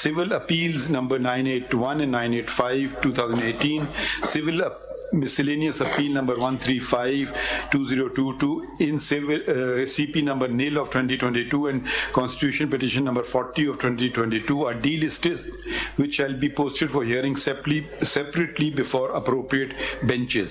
Civil Appeals number 981 and 985 2018, Civil Miscellaneous Appeal number 135-2022 in Civil CP number nil of 2022 and Constitution Petition number 40 of 2022 are delisted, which shall be posted for hearing separately before appropriate benches.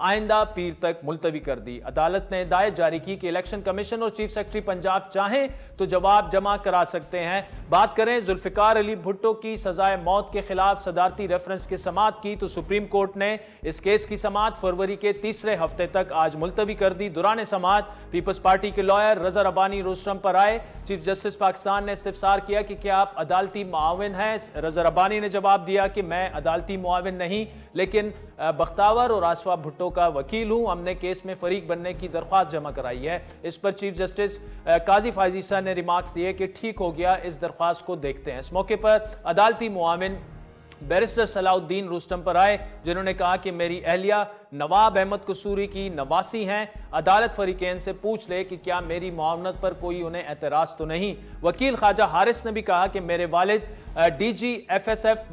آئندہ پیر تک ملتوی کر دی۔ عدالت نے ہدایت جاری کی کہ الیکشن کمیشن اور چیف سیکرٹری پنجاب چاہیں تو جواب جمع کرا سکتے ہیں۔ بات کریں ذوالفقار علی بھٹو کی سزائے موت کے خلاف صدارتی ریفرنس کی سماعت کی تو سپریم کورٹ نے اس کیس کی سماعت فروری کے تیسرے ہفتے تک آج ملتوی کر دی۔ دوران سماعت پیپلز پارٹی کے لائر رضا ربانی روسٹرم پر آئے۔ چیف جسٹس پاکستان نے استفسار کیا کہ کیا آپ عدالتی معاون ہیں؟ رضا ربانی نے جواب دیا کہ میں عدالتی معاون نہیں لیکن بختاور اور آصفہ بھٹو کا وکیل ہوں، ہم نے کیس میں فریق بننے کی درخواست جمع کرائی ہے۔ اس پر چیف جسٹس قاضی فائز عیسیٰ نے ریمارکس دیے کہ ٹھیک ہو گیا، اس درخواست کو دیکھتے ہیں۔ اس موقع پر عدالتی معاون بیرسٹر صلاح الدین روسٹم پر آئے جنہوں نے کہا کہ میری اہلیہ نواب احمد قصوری کی نواسی ہیں، عدالت فریقین سے پوچھ لے کہ کیا میری معاونت پر کوئی انہیں اعتراض تو نہیں۔ وکیل خواجہ حارث نے بھی کہا کہ میرے والد D G F S F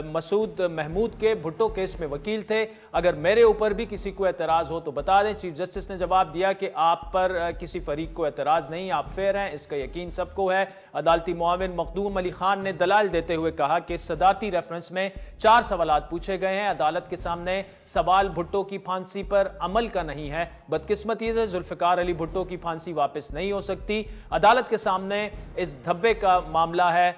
Masood Mahmood کے بھٹو کیس میں وکیل تھے، اگر میرے اوپر بھی کسی کو اعتراض ہو تو بتا دیں۔ چیف جسٹس نے جواب دیا کہ آپ پر کسی فریق کو اعتراض نہیں، آپ فیئر ہیں، اس کا یقین سب کو ہے۔ عدالتی معاون مخدوم علی خان نے دلائل دیتے ہوئے کہا کہ صدارتی ریفرنس میں 4 سوالات پوچھے گئے ہیں، عدالت کے سامنے سوال بھٹو کی پھانسی پر عمل کا نہیں ہے، بدقسمتی سے ذوالفقار علی بھٹو کی پھانسی واپس نہیں ہو سکتی، عدالت کے سامنے اس دھبے کا معاملہ ہے۔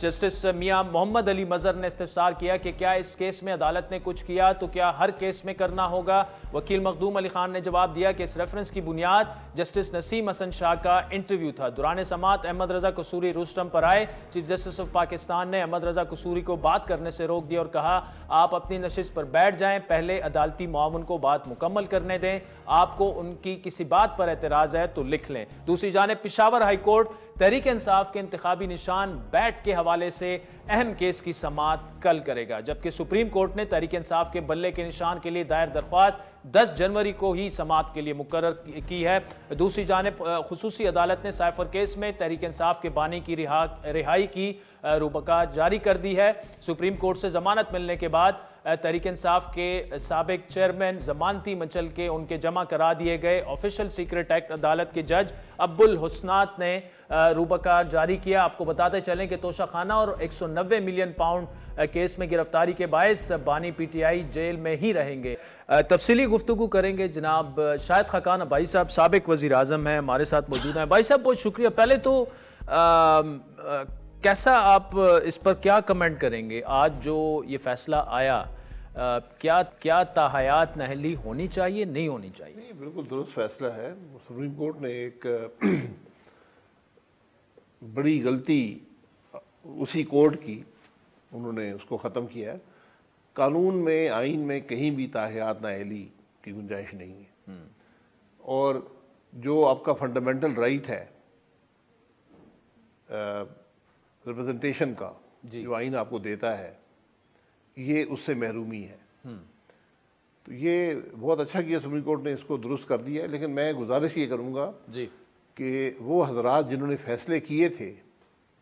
جسٹس میاں محمد علی مظہر نے استفسار کیا کہ کیا اس کیس میں عدالت نے کچھ کیا تو کیا ہر کیس میں کرنا ہوگا؟ وکیل مخدوم علی خان نے جواب دیا کہ اس ریفرنس کی بنیاد جسٹس نسیم حسن شاہ کا انٹرویو تھا۔ دوران سماعت احمد رضا قصوری روسٹم پر آئے۔ چیف جسٹس آف پاکستان نے احمد رضا قصوری کو بات کرنے سے روک دیا اور کہا آپ اپنی نشست پر بیٹھ جائیں، پہلے عدالتی معاون کو بات مکمل کرنے دیں، آپ کو ان کی کسی بات پر اعتراض ہے تو لکھ لیں۔ دوسری جانب پشاور ہائی کورٹ تحریک انصاف کے انتخابی نشان بیٹ کے حوالے سے اہم کیس کی سماعت کل کرے گا، جبکہ سپریم کورٹ نے تحریک انصاف کے بلے کے نشان کے لیے دائر درخواست 10 جنوری کو ہی سماعت کے لیے مقرر کی ہے۔ دوسری جانب خصوصی عدالت نے سائفر کیس میں تحریک انصاف کے بانی کی رہائی کی روبکا جاری کر دی ہے۔ سپریم کورٹ سے ضمانت ملنے کے بعد تحریک انصاف کے سابق چیئرمین ضمانتی منچل کے ان کے جمع کرا دیے گئے۔ آفیشل سیکرٹ ایکٹ عدالت کے جج ابو الحسنات نے روبکا جاری کیا۔ آپ کو بتاتے چلیں کہ توشہ خانہ اور 190 ملین پاؤنڈ کیس میں گرفتاری کے باعث بانی پی ٹی آئی جیل میں ہی رہیں گے۔ تفصیلی گفتگو کریں گے جناب شاہد خاقان بھائی صاحب، سابق وزیر اعظم ہیں، ہمارے ساتھ موجود ہیں۔ بھائی صاحب بہت شکریہ۔ پہلے تو کیسا آپ اس پر کیا کمنٹ کریں گے؟ آج جو یہ فیصلہ آیا، کیا تاحیات نااہلی ہونی چاہیے، نہیں ہونی چاہیے؟ نہیں، بالکل درست فیصلہ ہے۔ سپریم کورٹ نے ایک بڑی غلطی اسی کورٹ کی، انہوں نے اس کو ختم کیا ہے۔ قانون میں، آئین میں کہیں بھی تاحیات نااہلی کی گنجائش نہیں ہے، اور جو آپ کا فنڈامنٹل رائٹ ہے ریپرزنٹیشن کا، جو آئین آپ کو دیتا ہے، یہ اس سے محرومی ہے۔ تو یہ بہت اچھا کیا سپریم کورٹ نے، اس کو درست کر دیا ہے۔ لیکن میں گزارش یہ کروں گا کہ وہ حضرات جنہوں نے فیصلے کیے تھے،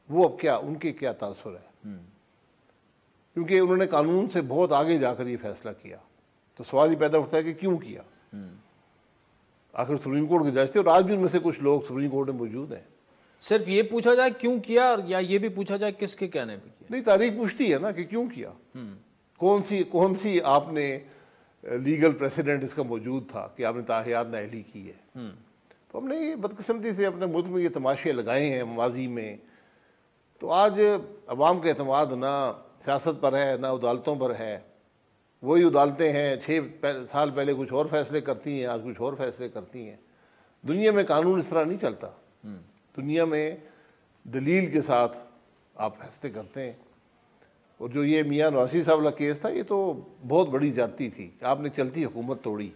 وہ اب کیا، ان کے کیا تاثر ہے، کیونکہ انہوں نے قانون سے بہت آگے جا کر یہ فیصلہ کیا۔ تو سوال یہ پیدا اٹھتا ہے کہ کیوں کیا؟ آخر سپریم کورٹ کے جج تھے، اور آج بھی ان میں سے کچھ لوگ سپریم کورٹ میں موجود ہیں۔ صرف یہ پوچھا جائے کیوں کیا، یا یہ بھی پوچھا جائے کس کے کہنے پہ کیا؟ نہیں، تاریخ پوچھتی ہے نا کہ کیوں کیا، کون سی آپ نے لیگل پریسیڈنٹ اس کا موجود تھا کہ آپ نے تاحیات نااہلی کی ہے۔ تو ہم نے یہ بدقسمتی سے اپنے ملک میں یہ تماشے لگائے ہیں ماضی میں، تو آج عوام کا اعتماد نہ سیاست پر ہے، نہ عدالتوں پر ہے۔ وہی عدالتیں ہیں 6 سال پہلے کچھ اور فیصلے کرتی ہیں، آج کچھ اور فیصلے کرتی ہیں۔ دنیا میں قانون اس طرح نہیں چلتا، دنیا میں دلیل کے ساتھ آپ فیصلے کرتے ہیں۔ اور جو یہ میاں نواسی صاحب والا کیس تھا، یہ تو بہت بڑی زیادتی تھی کہ آپ نے چلتی حکومت توڑی،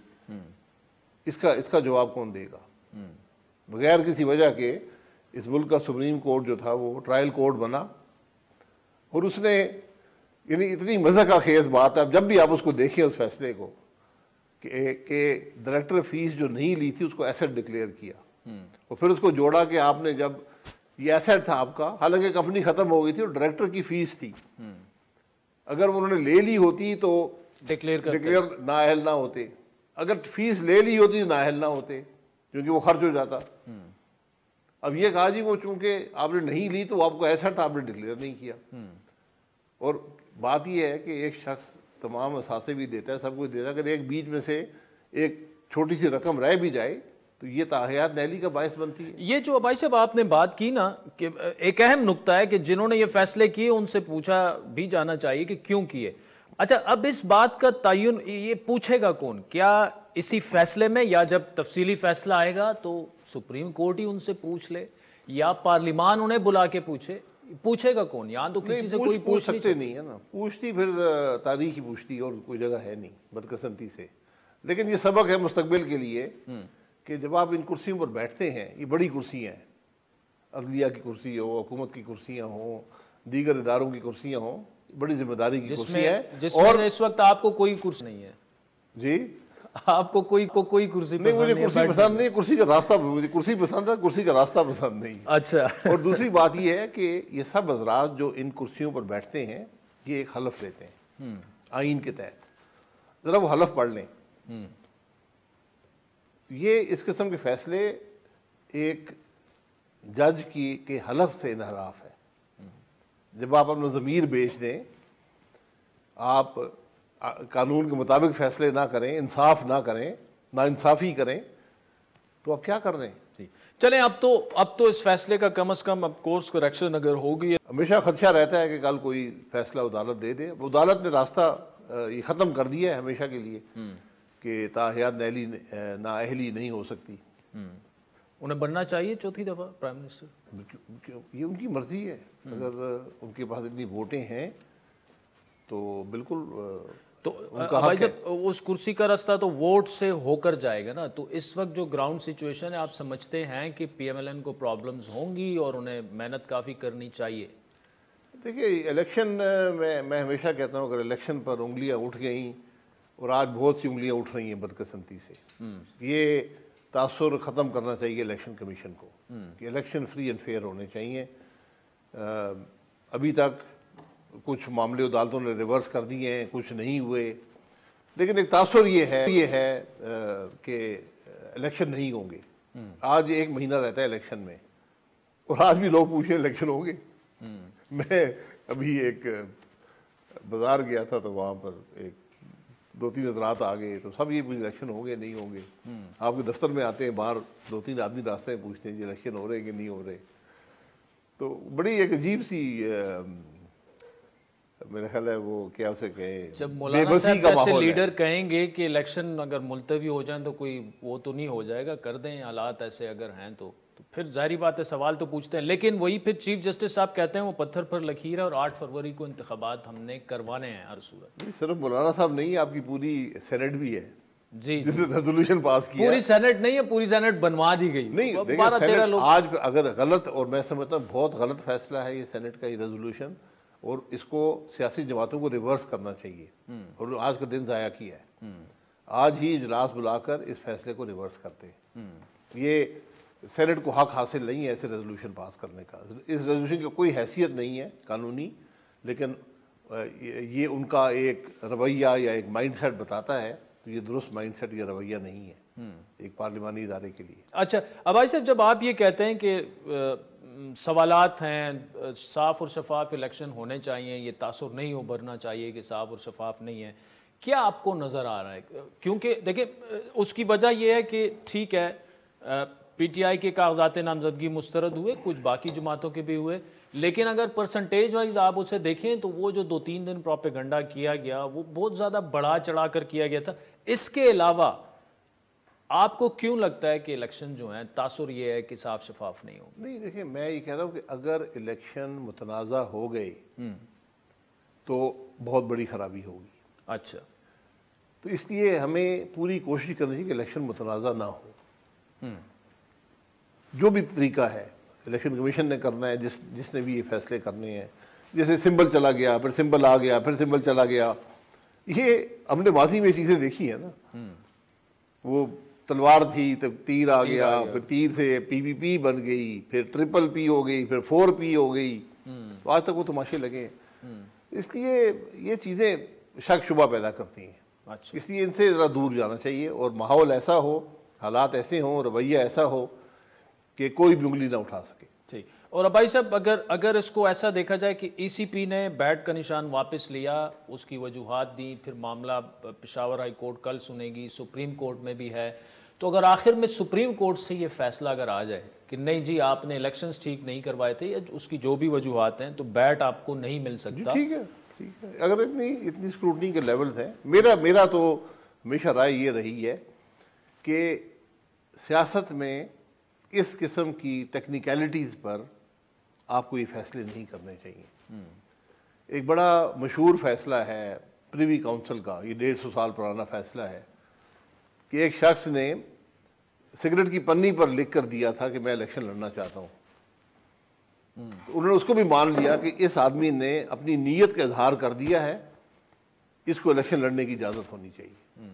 اس کا جواب کون دے گا؟ بغیر کسی وجہ کے اس ملک کا سپریم کورٹ جو تھا وہ ٹرائل کورٹ بنا، اور اس نے، یعنی اتنی مزہ کا خیز بات ہے، جب بھی آپ اس کو دیکھیں اس فیصلے کو، کہ ڈائریکٹر فیس جو نہیں لی تھی اس کو ایسٹ ڈکلیئر کیا، اور پھر اس کو جوڑا کہ آپ نے، جب یہ ایسٹ تھا آپ کا، حالانکہ کمپنی ختم ہو گئی تھی اور ڈائریکٹر کی فیس تھی، اگر انہوں نے لے لی ہوتی تو ڈکلیئر نااہل نہ ہوتے، اگر فیس لے لی ہوتی تو نااہل نہ ہوتے، کیونکہ وہ خرچ ہو جاتا۔ اب یہ کہا جی وہ چونکہ آپ نے نہیں لی تو آپ کو ایسٹ تھا، آپ نے ڈکلیئر نہیں کیا۔ اور بات یہ ہے کہ ایک شخص تمام اثاثے بھی دیتا ہے, سب کچھ دیتا ہے, اگر ایک بیچ میں سے ایک چھوٹی سی رقم رہ بھی جائے تو یہ تاحیات نااہلی کا باعث بنتی ہے. یہ جو بھائی صاحب آپ نے بات کی نا کہ ایک اہم نقطہ ہے کہ جنہوں نے یہ فیصلے کیے ان سے پوچھا بھی جانا چاہیے کہ کیوں کیے. اچھا, اب اس بات کا تعین یہ پوچھے گا کون؟ کیا اسی فیصلے میں, یا جب تفصیلی فیصلہ آئے گا تو سپریم کورٹ ہی ان سے پوچھ لے, یا پارلیمان انہیں بلا کے پوچھے گا کون؟ یہاں تو کسی سے کوئی پوچھ سکتے نہیں ہے نا, پوچھتی پھر تاریخ ہی پوچھتی اور کوئی جگہ ہے نہیں بدقسمتی سے. لیکن یہ سبق ہے مستقبل کے لیے کہ جب آپ ان کرسیوں پر بیٹھتے ہیں, یہ بڑی کرسیاں ہیں, عدلیہ کی کرسی ہو, حکومت کی کرسیاں ہوں, دیگر اداروں کی کرسیاں ہوں, بڑی ذمہ داری کی کرسی ہے. اور اس وقت آپ کو کوئی کرسی نہیں ہے؟ جی, آپ کو کوئی کرسی نہیں, مجھے کرسی پسند نہیں, کرسی کا راستہ, مجھے کرسی پسند ہے, کرسی کا راستہ پسند نہیں. اچھا. اور دوسری بات یہ ہے کہ یہ سب حضرات جو ان کرسیوں پر بیٹھتے ہیں یہ ایک حلف لیتے ہیں آئین کے تحت. ذرا وہ حلف پڑھ لیں. یہ اس قسم کے فیصلے ایک جج کے حلف سے انحراف ہے. جب آپ اپنا ضمیر بیچ دیں, آپ قانون کے مطابق فیصلے نہ کریں, انصاف نہ کریں, نا انصافی کریں, تو آپ کیا کر رہے ہیں؟ چلیں, اب تو اس فیصلے کا کم از کم اب کورس کریکشن اگر ہوگی. ہمیشہ خدشہ رہتا ہے کہ کل کوئی فیصلہ عدالت دے دے. عدالت نے راستہ یہ ختم کر دیا ہے ہمیشہ کے لیے کہ تاحیات نااہلی نہیں ہو سکتی. انہیں بننا چاہیے چوتھی دفعہ پرائم منسٹر. یہ ان کی مرضی ہے, اگر ان کے پاس اتنی ووٹیں ہیں تو بالکل تو بھائی صاحب اس کرسی کا راستہ تو ووٹ سے ہو کر جائے گا نا. تو اس وقت جو گراؤنڈ سچویشن ہے, آپ سمجھتے ہیں کہ پی ایم ایل این کو پرابلمز ہوں گی اور انہیں محنت کافی کرنی چاہیے؟ دیکھیے, الیکشن میں ہمیشہ کہتا ہوں اگر الیکشن پر انگلیاں اٹھ گئیں, اور آج بہت سی انگلیاں اٹھ رہی ہیں بدقسمتی سے, یہ تاثر ختم کرنا چاہیے الیکشن کمیشن کو کہ الیکشن فری اینڈ فیئر ہونے چاہیے. ابھی تک کچھ معاملے عدالتوں نے ریورس کر دیے ہیں, کچھ نہیں ہوئے, لیکن ایک تاثر یہ ہے کہ الیکشن نہیں ہوں گے. آج 1 مہینہ رہتا ہے الیکشن میں, اور آج بھی لوگ پوچھیں الیکشن ہوں گے. میں ابھی ایک بازار گیا تھا تو وہاں پر 2-3 حضرات آ گئے, تو سب یہ الیکشن ہوں گے نہیں ہوں گے. آپ کے دفتر میں آتے ہیں, باہر 2-3 آدمی راستے میں پوچھتے ہیں جی الیکشن ہو رہے ہیں کہ نہیں ہو رہے. تو بڑی ایک عجیب سی میرا خیال ہے وہ کیا اسے کہیں, جب مولانا صاحب جیسے لیڈر کہیں گے کہ الیکشن اگر ملتوی ہو جائیں تو کوئی وہ تو نہیں ہو جائے گا, کر دیں حالات ایسے اگر ہیں تو پھر ظاہری بات ہے سوال تو پوچھتے ہیں. لیکن وہی پھر چیف جسٹس صاحب کہتے ہیں وہ پتھر پر لکیر ہے اور 8 فروری کو انتخابات ہم نے کروانے ہیں ہر صورت. صرف مولانا صاحب نہیں, آپ کی پوری سینٹ بھی ہے جی, جس نے ریزولوشن پاس کیا. پوری سینٹ نہیں ہے, پوری سینٹ بنوا دی گئی. نہیں, 12-13 لوگ آج اگر غلط, اور میں سمجھتا ہوں بہت غلط فیصلہ ہے یہ سینٹ کا, یہ ریزولوشن, اور اس کو سیاسی جماعتوں کو ریورس کرنا چاہیے, اور آج کا دن ضائع کیا ہے. آج ہی اجلاس بلا کر اس فیصلے کو ریورس کرتے. یہ سینٹ کو حق حاصل نہیں ہے ایسے ریزولوشن پاس کرنے کا. اس ریزولوشن کی کوئی حیثیت نہیں ہے قانونی, لیکن یہ ان کا ایک رویہ یا ایک مائنڈ سیٹ بتاتا ہے, تو یہ درست مائنڈ سیٹ یا رویہ نہیں ہے ایک پارلیمانی ادارے کے لیے. اچھا ابائی صاحب, جب آپ یہ کہتے ہیں کہ سوالات ہیں, صاف اور شفاف الیکشن ہونے چاہیے, یہ تاثر نہیں ابھرنا چاہیے کہ صاف اور شفاف نہیں ہے, کیا آپ کو نظر آ رہا ہے؟ کیونکہ دیکھیں اس کی وجہ یہ ہے کہ ٹھیک ہے پی ٹی آئی کے کاغذات نامزدگی مسترد ہوئے, کچھ باقی جماعتوں کے بھی ہوئے, لیکن اگر پرسنٹیج وائز آپ اسے دیکھیں تو وہ جو 2-3 دن پروپیگنڈا کیا گیا وہ بہت زیادہ بڑھا چڑھا کر کیا گیا تھا. اس کے علاوہ آپ کو کیوں لگتا ہے کہ الیکشن جو ہیں تاثر یہ ہے کہ صاف شفاف نہیں ہو؟ نہیں دیکھیں, میں یہ کہہ رہا ہوں کہ اگر الیکشن متنازع ہو گئے تو بہت بڑی خرابی ہوگی. اچھا, تو اس لیے ہمیں پوری کوشش کرنی چاہیے کہ الیکشن متنازع نہ ہو. جو بھی طریقہ ہے الیکشن کمیشن نے کرنا ہے, جس نے بھی یہ فیصلے کرنے ہیں, جیسے سمبل چلا گیا, پھر سمبل آ گیا, پھر سمبل چلا گیا, یہ ہم نے ماضی میں چیزیں دیکھی ہیں نا. وہ تلوار تھی تو تیر آ گیا, پھر تیر سے پی پی پی بن گئی, پھر ٹرپل پی ہو گئی, پھر 4P ہو گئی. آج تک وہ تماشے لگے ہیں. اس لیے یہ چیزیں شک شبہ پیدا کرتی ہیں. اس لیے ان سے ذرا دور جانا چاہیے, اور ماحول ایسا ہو, حالات ایسے ہوں, رویہ ایسا ہو کہ کوئی بھی انگلی نہ اٹھا سکے. ٹھیک. اور بھائی صاحب اگر اس کو ایسا دیکھا جائے کہ ای سی پی نے بیٹ کا نشان واپس لیا، اس کی وجوہات دی، پھر معاملہ پشاور ہائی کورٹ کل سنے گی، سپریم کورٹ میں بھی ہے، تو اگر آخر میں سپریم کورٹ سے یہ فیصلہ اگر آ جائے کہ نہیں جی آپ نے الیکشنز ٹھیک نہیں کروائے تھے یا اس کی جو بھی وجوہات ہیں تو بیٹ آپ کو نہیں مل سکتا. ٹھیک ہے اگر اتنی اسکروٹنی کے لیولز ہیں. میرا تو ہمیشہ رائے یہ رہی ہے کہ سیاست میں اس قسم کی ٹیکنیکلٹیز پر آپ کو یہ فیصلے نہیں کرنے چاہیے. ایک بڑا مشہور فیصلہ ہے پریوی کاؤنسل کا، یہ 150 سال پرانا فیصلہ ہے کہ ایک شخص نے سگریٹ کی پنی پر لکھ کر دیا تھا کہ میں الیکشن لڑنا چاہتا ہوں. انہوں نے اس کو بھی مان لیا کہ اس آدمی نے اپنی نیت کا اظہار کر دیا ہے، اس کو الیکشن لڑنے کی اجازت ہونی چاہیے.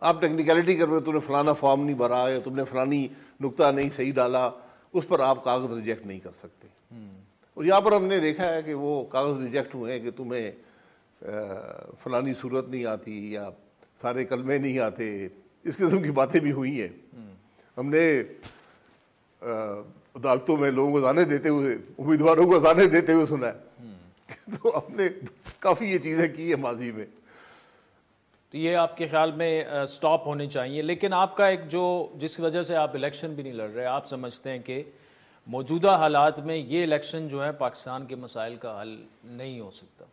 آپ ٹیکنیکلٹی کر رہے، تم نے فلانا فارم نہیں بھرا یا تم نے فلانی نقطہ نہیں صحیح ڈالا، اس پر آپ کاغذ ریجیکٹ نہیں کر سکتے. اور یہاں پر ہم نے دیکھا ہے کہ وہ کاغذ ریجیکٹ ہوئے ہیں کہ تمہیں فلانی صورت نہیں آتی یا سارے کلمے نہیں آتے، اس قسم کی باتیں بھی ہوئی ہیں. ہم نے عدالتوں میں لوگوں کو اذانے دیتے ہوئے، امیدواروں کو اذانے دیتے ہوئے سنا ہے. تو ہم نے کافی یہ چیزیں کی ہیں ماضی میں. تو یہ آپ کے خیال میں سٹاپ ہونے چاہیے. لیکن آپ کا ایک جس وجہ سے آپ الیکشن بھی نہیں لڑ رہے، آپ سمجھتے ہیں کہ موجودہ حالات میں یہ الیکشن جو ہے پاکستان کے مسائل کا حل نہیں ہو سکتا؟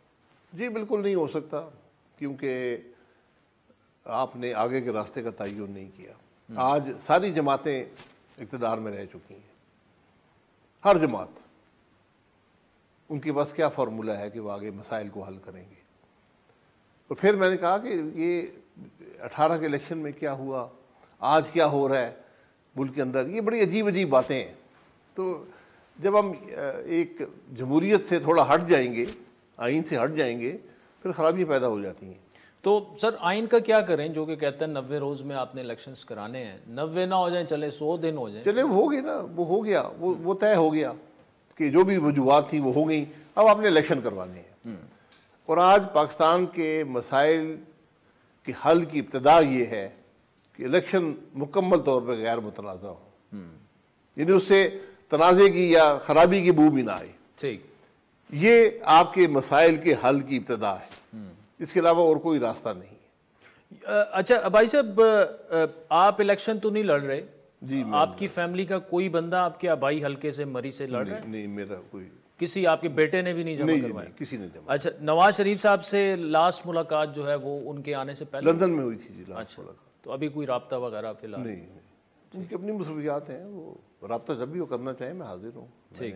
جی بالکل نہیں ہو سکتا، کیونکہ آپ نے آگے کے راستے کا تعین نہیں کیا. آج ساری جماعتیں اقتدار میں رہ چکی ہیں، ہر جماعت. ان کے پاس کیا فارمولہ ہے کہ وہ آگے مسائل کو حل کریں گے؟ اور پھر میں نے کہا کہ یہ 18 کے الیکشن میں کیا ہوا، آج کیا ہو رہا ہے ملک کے اندر، یہ بڑی عجیب عجیب باتیں ہیں. تو جب ہم ایک جمہوریت سے تھوڑا ہٹ جائیں گے، آئین سے ہٹ جائیں گے، پھر خرابیاں پیدا ہو جاتی ہیں. تو سر آئین کا کیا کریں جو کہ کہتے ہیں 90 روز میں آپ نے الیکشنز کرانے ہیں؟ 90 نہ ہو جائیں، چلے 100 دن ہو جائیں. چلے وہ ہو گئے نا، وہ ہو گیا، وہ طے ہو گیا کہ جو بھی وجوہات تھیں وہ ہو گئیں. اب آپ نے الیکشن کروانے ہیں. اور آج پاکستان کے مسائل کے حل کی ابتدا یہ ہے کہ الیکشن مکمل طور پہ غیر متنازع ہو، یعنی اس سے تنازع کی یا خرابی کی بو بھی نہ آئے. ٹھیک، یہ آپ کے مسائل کے حل کی ابتدا ہے، اس کے علاوہ اور کوئی راستہ نہیں. اچھا بھائی صاحب، آپ الیکشن تو نہیں لڑ رہے جی؟ آپ کی فیملی کا کوئی بندہ آپ کے آبائی حلقے سے مری سے لڑ رہا ہے؟ نہیں، میرا کوئی کسی آپ کے بیٹے نے بھی نہیں جمع کروایا؟ کسی نے جمع. اچھا، نواز شریف صاحب سے لاسٹ ملاقات جو ہے وہ ان کے آنے سے پہلے لندن میں ہوئی تھی جی لاسٹ ملاقات. تو ابھی کوئی رابطہ وغیرہ فی الحال نہیں، ان کی اپنی مصروفیات ہیں، وہ رابطہ جب بھی وہ کرنا چاہیں میں حاضر ہوں. ٹھیک،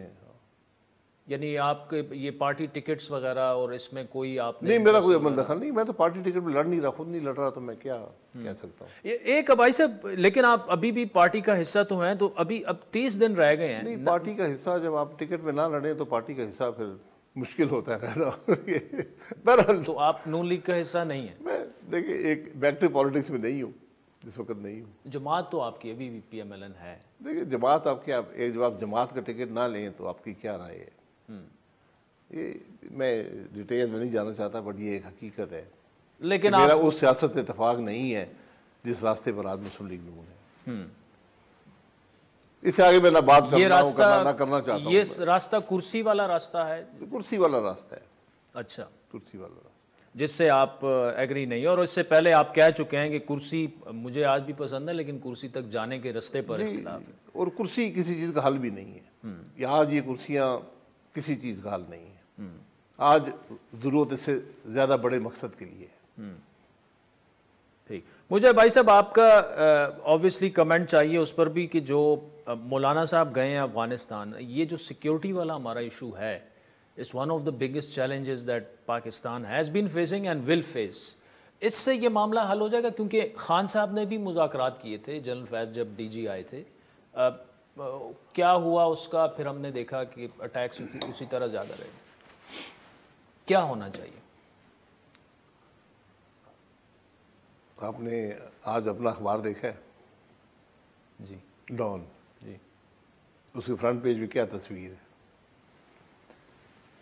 یعنی آپ کے یہ پارٹی ٹکٹس وغیرہ اور اس میں کوئی آپ نے؟ نہیں، میرا کوئی عمل دخل نہیں. میں تو پارٹی ٹکٹ میں لڑ نہیں رہا، خود نہیں لڑ رہا، تو میں کیا کہہ سکتا ہوں. ایک بھائی صاحب، لیکن آپ ابھی بھی پارٹی کا حصہ تو ہیں، تو اب 30 دن رہ گئے ہیں. نہیں، پارٹی کا حصہ جب آپ ٹکٹ میں نہ لڑیں تو پارٹی کا حصہ پھر مشکل ہوتا ہے رہنا. بہرحال تو آپ نون لیگ کا حصہ نہیں ہیں؟ میں دیکھیں ایک بیکٹیو پالیٹکس میں نہیں ہوں اس وقت، نہیں ہوں. جماعت تو آپ کی ابھی بھی پی ایم ایل این ہے. دیکھیں جماعت آپ کیا، جب آپ جماعت کا ٹکٹ نہ لیں تو آپ کی کیا رائے ہے؟ یہ میں ڈیٹیل میں نہیں جانا چاہتا، بٹ یہ ایک حقیقت ہے. لیکن میرا اس سیاست اتفاق نہیں ہے جس راستے پر آج مسلم لیگ نون ہے. اس سے آگے میں نہ بات کرنا ہوں، نہ کرنا چاہتا ہوں. یہ راستہ کرسی والا راستہ ہے؟ کرسی والا راستہ ہے. اچھا، کرسی والا راستہ جس سے آپ ایگری نہیں. اور اس سے پہلے آپ کہہ چکے ہیں کہ کرسی مجھے آج بھی پسند ہے لیکن کرسی تک جانے کے راستے پر اختلاف ہے. اور کرسی کسی چیز کا حل بھی نہیں ہے. آج یہ کرسیاں کسی چیز کا حل نہیں ہے. آج ضرورت اس سے زیادہ بڑے مقصد کے لیے. ٹھیک، مجھے بھائی صاحب آپ کا آبویسلی کمنٹ چاہیے اس پر بھی کہ جو مولانا صاحب گئے ہیں افغانستان، یہ جو سیکیورٹی والا ہمارا ایشو ہے، it's one of the biggest challenges that Pakistan has been facing and will face. اس سے یہ معاملہ حل ہو جائے گا؟ کیونکہ خان صاحب نے بھی مذاکرات کیے تھے جنرل فیض جب ڈی جی آئے تھے. کیا ہوا اس کا؟ پھر ہم نے دیکھا کہ اٹیکس اسی طرح زیادہ رہے. کیا ہونا چاہیے؟ آپ نے آج اپنا اخبار دیکھا ہے؟ جی، ڈان. جی، اس کے فرنٹ پیج میں کیا تصویر ہے؟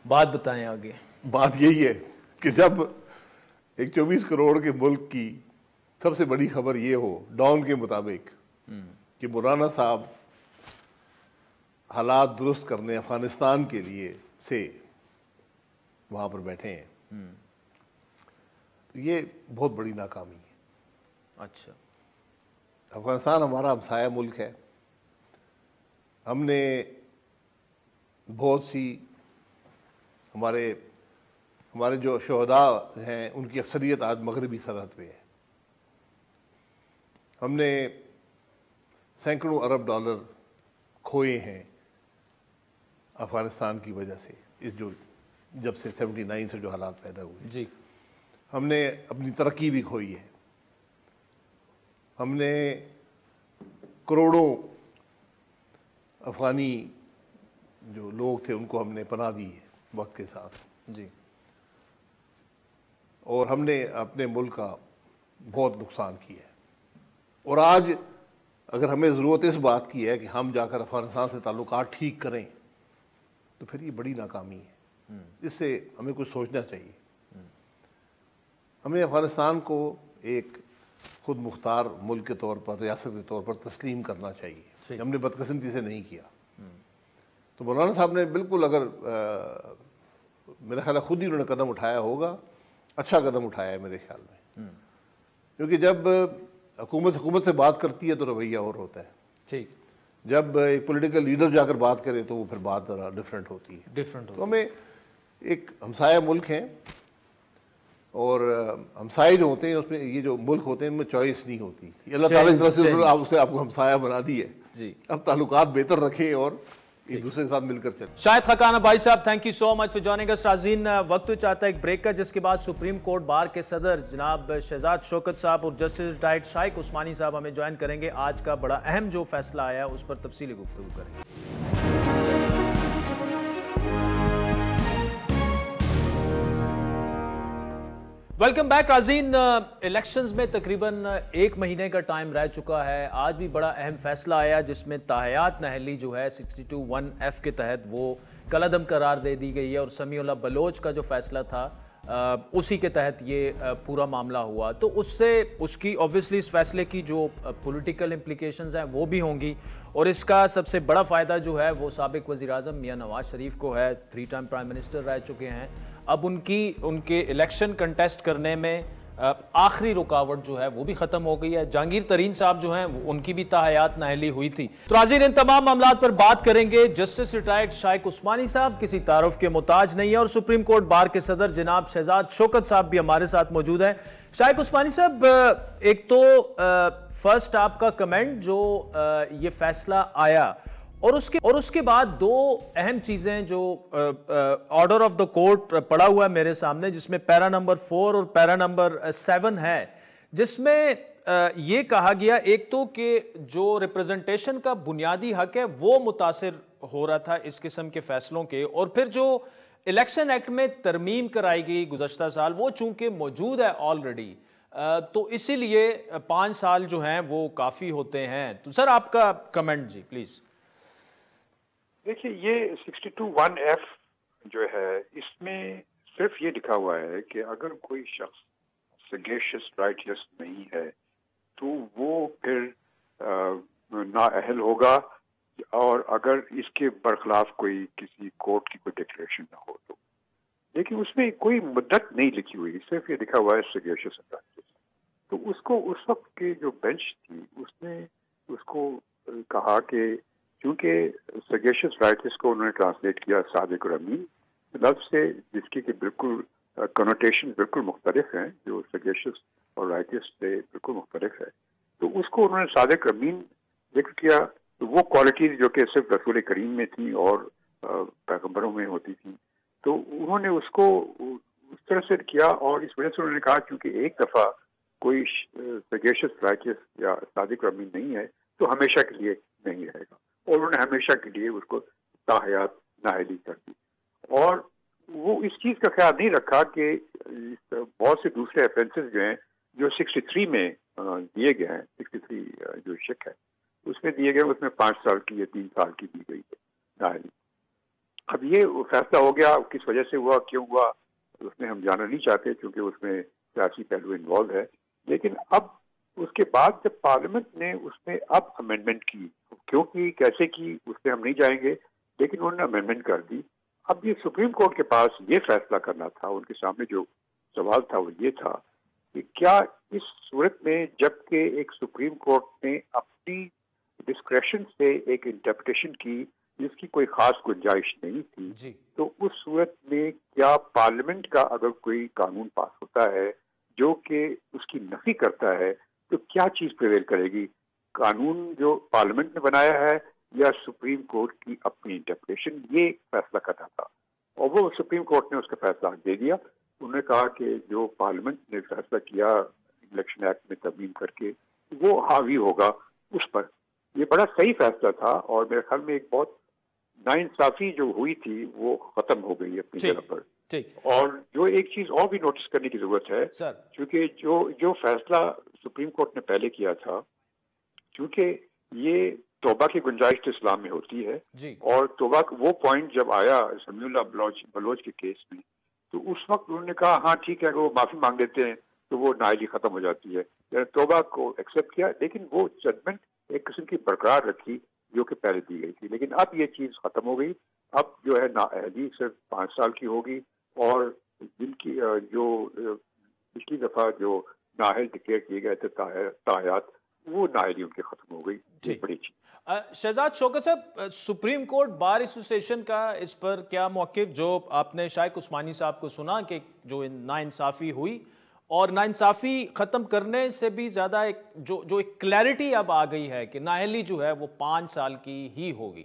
بات بتائیں آگے. بات یہی ہے کہ جب ایک 24 کروڑ کے ملک کی سب سے بڑی خبر یہ ہو ڈان کے مطابق کہ مولانا صاحب حالات درست کرنے افغانستان کے لیے سے وہاں پر بیٹھے ہیں، یہ بہت بڑی ناکامی ہے۔ اچھا، افغانستان ہمارا ہمسایہ ملک ہے، ہم نے بہت سی ہمارے جو شہداء ہیں ان کی اکثریت آج مغربی سرحد پہ ہے، ہم نے سینکڑوں ارب ڈالر کھوئے ہیں افغانستان کی وجہ سے، جب سے 79 سے جو حالات پیدا ہوئے، جی، ہم نے اپنی ترقی بھی کھوئی ہے، ہم نے کروڑوں افغانی جو لوگ تھے ان کو ہم نے پناہ دی ہے وقت کے ساتھ، جی، اور ہم نے اپنے ملک کا بہت نقصان کیا ہے، اور آج اگر ہمیں ضرورت اس بات کی ہے کہ ہم جا کر افغانستان سے تعلقات ٹھیک کریں تو پھر یہ بڑی ناکامی ہے، اس سے ہمیں کچھ سوچنا چاہیے۔ ہمیں افغانستان کو ایک خود مختار ملک کے طور پر، ریاست کے طور پر تسلیم کرنا چاہیے، ہم نے بدقسمتی سے نہیں کیا۔ تو مولانا صاحب نے بالکل، اگر میرا خیال ہے خود ہی انہوں نے قدم اٹھایا ہوگا، اچھا قدم اٹھایا ہے میرے خیال میں، کیونکہ جب حکومت سے بات کرتی ہے تو رویہ اور ہوتا ہے، ٹھیک، جب ایک پولیٹیکل لیڈر جا کر بات کرے تو وہ پھر بات ذرا ڈفرینٹ ہوتی ہے۔ تو ہمیں ایک ہمسایہ ملک ہیں، اور ہمسائے جو ہوتے ہیں اس میں یہ جو ملک ہوتے ہیں ان میں چوائس نہیں ہوتی، یہ اللہ تعالیٰ کی طرف سے آپ کو ہمسایہ بنا دی ہے، جی، اب تعلقات بہتر رکھیں اور ایک دوسرے کے ساتھ مل کر چلیں۔ شاہد خاقان بھائی صاحب، thank you so much for joining اس۔ ناظرین، وقت تو چاہتا ہے ایک بریک کا، جس کے بعد سپریم کورٹ بار کے صدر جناب شہزاد شوکت صاحب اور جسٹس ریٹائرڈ شائق عثمانی صاحب ہمیں جوائن کریں گے۔ آج کا بڑا اہم جو فیصلہ آیا اس پر تفصیلی گفتگو کریں گے۔ ویلکم بیک ناظرین، الیکشنز میں تقریباً 1 مہینے کا ٹائم رہ چکا ہے۔ آج بھی بڑا اہم فیصلہ آیا جس میں تاحیات نااہلی جو ہے 62(1)(f) کے تحت وہ کالعدم قرار دے دی گئی ہے، اور سمیع اللہ بلوچ کا جو فیصلہ تھا اسی کے تحت یہ پورا معاملہ ہوا۔ تو اس کی اوبویسلی اس فیصلے کی جو پولیٹیکل امپلیکیشنز ہیں وہ بھی ہوں گی، اور اس کا سب سے بڑا فائدہ جو ہے وہ سابق وزیر اعظم میاں نواز شریف کو ہے، 3 ٹائم پرائم منسٹر رہ چکے ہیں۔ اب ان کے الیکشن کنٹیسٹ کرنے میں آخری رکاوٹ جو ہے وہ بھی ختم ہو گئی ہے۔ جہانگیر ترین صاحب جو ہیں ان کی بھی تاحیات نااہلی ہوئی تھی۔ تو ناظرین، ان تمام معاملات پر بات کریں گے۔ جسٹس ریٹائرڈ شائق عثمانی صاحب کسی تعارف کے محتاج نہیں ہے، اور سپریم کورٹ بار کے صدر جناب شہزاد شوکت صاحب بھی ہمارے ساتھ موجود ہیں۔ شائق عثمانی صاحب، ایک تو فرسٹ آپ کا کمنٹ جو یہ فیصلہ آیا، اور اس کے بعد 2 اہم چیزیں جو آرڈر آف دا کورٹ پڑا ہوا ہے میرے سامنے، جس میں پیرا نمبر 4 اور پیرا نمبر 7 ہے، جس میں یہ کہا گیا ایک تو کہ جو ریپرزنٹیشن کا بنیادی حق ہے وہ متاثر ہو رہا تھا اس قسم کے فیصلوں کے، اور پھر جو الیکشن ایکٹ میں ترمیم کرائی گئی گزشتہ سال وہ چونکہ موجود ہے آلریڈی، تو اسی لیے 5 سال جو ہیں وہ کافی ہوتے ہیں۔ تو سر آپ کا کمنٹ جی پلیز۔ دیکھیے، یہ 62(1)(f) جو ہے اس میں صرف یہ لکھا ہوا ہے کہ اگر کوئی شخص سگیشس رائٹیس نہیں ہے تو وہ پھر نااہل ہوگا، اور اگر اس کے برخلاف کوئی کسی کورٹ کی کوئی ڈکلیریشن نہ ہو تو۔ لیکن اس میں کوئی مدت نہیں لکھی ہوئی، صرف یہ لکھا ہوا ہے سگیشس رائٹیس۔ تو اس کو اس وقت کے جو بینچ تھی اس نے اس کو کہا کہ کیونکہ سگیشس رائٹس کو انہوں نے ٹرانسلیٹ کیا صادق اور امین لفظ سے، جس کی کہ بالکل کنوٹیشن بالکل مختلف ہیں، جو سگیشس اور رائٹس سے بالکل مختلف ہے، تو اس کو انہوں نے صادق امین ذکر کیا۔ تو وہ کوالٹیز جو کہ صرف رسول کریم میں تھیں اور پیغمبروں میں ہوتی تھیں، تو انہوں نے اس کو اس طرح سے کیا، اور اس وجہ سے انہوں نے کہا کیونکہ ایک دفعہ کوئی سگیشس رائٹس یا صادق اور امین نہیں ہے تو ہمیشہ کے لیے نہیں رہے گا، اور انہوں نے ہمیشہ کے لیے اس کو تاحیات نااہلی کر دی۔ اور وہ اس چیز کا خیال نہیں رکھا کہ بہت سے دوسرے افینسز جو ہیں جو 63 میں دیے گئے ہیں، 63 جو شک ہے اس میں دیے گئے، اس میں 5 سال کی یا 3 سال کی دی گئی ہے نااہلی۔ اب یہ فیصلہ ہو گیا، کس وجہ سے ہوا، کیوں ہوا، اس میں ہم جاننا نہیں چاہتے کیونکہ اس میں سیاسی پہلو انوالو ہے، لیکن اب اس کے بعد جب پارلیمنٹ نے اس میں اب امینڈمنٹ کی، کیونکہ کیسے کی اس میں ہم نہیں جائیں گے، لیکن انہوں نے امینڈمنٹ کر دی. اب یہ سپریم کورٹ کے پاس یہ فیصلہ کرنا تھا، ان کے سامنے جو سوال تھا وہ یہ تھا کہ کیا اس صورت میں جب کہ ایک سپریم کورٹ نے اپنی ڈسکریشن سے ایک انٹرپریٹیشن کی جس کی کوئی خاص گنجائش نہیں تھی، تو اس صورت میں کیا پارلیمنٹ کا اگر کوئی قانون پاس ہوتا ہے جو کہ اس کی نفی کرتا ہے تو کیا چیز پریویل کرے گی؟ قانون جو پارلیمنٹ نے بنایا ہے یا سپریم کورٹ کی اپنی انٹرپریٹیشن؟ یہ فیصلہ کرنا تھا اور وہ سپریم کورٹ نے اس کا فیصلہ دے دیا. انہوں نے کہا کہ جو پارلیمنٹ نے فیصلہ کیا الیکشن ایکٹ میں ترمیم کر کے وہ حاوی ہوگا اس پر. یہ بڑا صحیح فیصلہ تھا اور میرے خیال میں ایک بہت ناانصافی جو ہوئی تھی وہ ختم ہو گئی اپنی جگہ پر. اور جو ایک چیز اور بھی نوٹس کرنے کی ضرورت ہے، کیونکہ جو فیصلہ سپریم کورٹ نے پہلے کیا تھا، کیونکہ یہ توبہ کی گنجائش تو اسلام میں ہوتی ہے، اور توبہ وہ پوائنٹ جب آیا سمیع اللہ بلوچ کے کیس میں تو اس وقت انہوں نے کہا ہاں ٹھیک ہے، اگر وہ معافی مانگ لیتے ہیں تو وہ نااہلی ختم ہو جاتی ہے، یعنی توبہ کو ایکسیپٹ کیا، لیکن وہ ججمنٹ ایک قسم کی برقرار رکھی جو کہ پہلے دی گئی تھی. لیکن اب یہ چیز ختم ہو گئی. اب جو ہے نااہلی صرف 5 سال کی ہوگی، اور جن کی جو پچھلی دفعہ جو نااہل ڈکلیئر کیے گئے تھے تاحیات، وہ نااہلی ان کی ختم ہو گئی. بڑی چیز. شہزاد شوکت صاحب، سپریم کورٹ بار ایسوسیشن کا اس پر کیا موقف؟ جو آپ نے شائق عثمانی صاحب کو سنا کہ جو ناانصافی ہوئی، اور ناانصافی ختم کرنے سے بھی زیادہ جو ایک کلیئرٹی اب آ گئی ہے کہ نااہلی جو ہے وہ 5 سال کی ہی ہوگی.